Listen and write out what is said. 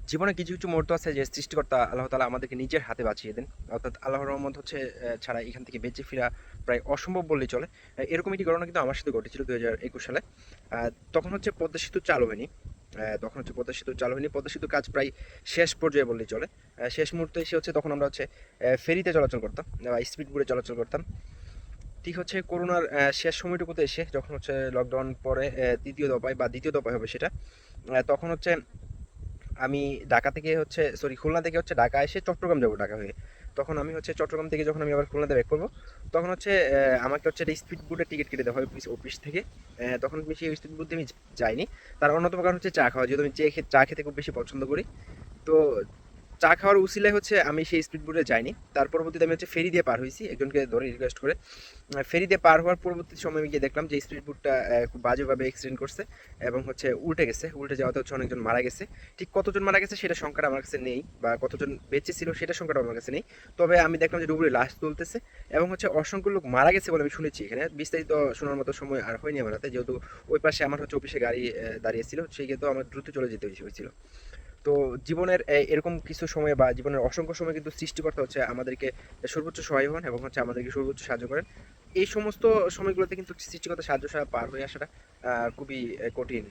জীবনে কিছু কিছু মুহূর্ত আছে যে সৃষ্টিকর্তা আল্লাহ তাআলা আমাদেরকে নিজের হাতে বাঁচিয়ে দেন। অর্থাৎ আল্লাহর রহমত হচ্ছে ছাড়া এখান থেকে বেঁচে ফেরা প্রায় অসম্ভব বললেই চলে। এরকম একটি ঘটনা কিন্তু আমার সাথে ঘটেছিল ২০২১ সালে। তখন হচ্ছে পদ্মা সেতু চালু হয়নি। তখন হচ্ছে পদ্মা সেতু চালু হয়নি। পদ্মা সেতুর কাজ প্রায় শেষ পর্যায়ে বললেই চলে। শেষ মুহূর্তে এসে হচ্ছে তখন আমরা হচ্ছে ফেরিতে চলাচল করতাম বা স্পিড বোটে চলাচল করতাম। ঠিক হচ্ছে করোনার শেষ সময়টুকুতে এসে যখন হচ্ছে লকডাউন পরে ৩য় দফায় বা ২য় দফায় হবে সেটা। তখন হচ্ছে আমি ঢাকা থেকে হচ্ছে সরি খুলনা থেকে হচ্ছে ঢাকা এসে চট্টগ্রাম যাবো ঢাকা হয়ে। তখন আমি হচ্ছে চট্টগ্রাম থেকে যখন আমি আবার খুলনাতে ব্যাক করবো, তখন হচ্ছে আমাকে হচ্ছে একটা স্পিড বোটের টিকিট কেটে দেওয়া হয় অফিস থেকে। তখন আমি সেই স্পিড বোট দিয়ে আমি যাইনি। তার অন্যতম কারণ হচ্ছে চা খাওয়া, যেহেতু আমি চা খেতে খুব বেশি পছন্দ করি। তো চা খাওয়ার উছিলায় হচ্ছে আমি সেই স্পিড বোটে যাইনি। তার পরবর্তীতে আমি হচ্ছে ফেরি দিয়ে পার হয়েছি একজনকে ধরে রিকোয়েস্ট করে। ফেরি দিয়ে পার হওয়ার পরবর্তী সময় আমি গিয়ে দেখলাম যে স্পিড বোটটা খুব বাজেভাবে অ্যাক্সিডেন্ট করছে এবং হচ্ছে উল্টে গেছে। উল্টে যাওয়াতে হচ্ছে অনেকজন মারা গেছে। ঠিক কতজন মারা গেছে সেটা সংখ্যাটা আমার কাছে নেই, বা কতজন বেঁচে ছিল সেটা সংখ্যাটা আমার কাছে নেই। তবে আমি দেখলাম যে ডুবুরি লাশ তুলতেছে এবং হচ্ছে অসংখ্য লোক মারা গেছে বলে আমি শুনেছি। এখানে বিস্তারিত শোনার মতো সময় আর হয়নি আমার হাতে, যেহেতু ওই পাশে আমার হচ্ছে অফিসে গাড়ি দাঁড়িয়েছিল, সেই ক্ষেত্রে আমার দ্রুত চলে যেতে হয়েছিল। তো জীবনের এরকম কিছু সময় বা জীবনের অসংখ্য সময় কিন্তু সৃষ্টিকর্তা হচ্ছে আমাদেরকে সর্বোচ্চ সহায় হন এবং হচ্ছে আমাদেরকে সর্বোচ্চ সাহায্য করেন। এই সমস্ত সময়গুলোতে কিন্তু সৃষ্টিকর্তা সাহায্য ছাড়া পার হয়ে আসাটা খুবই কঠিন।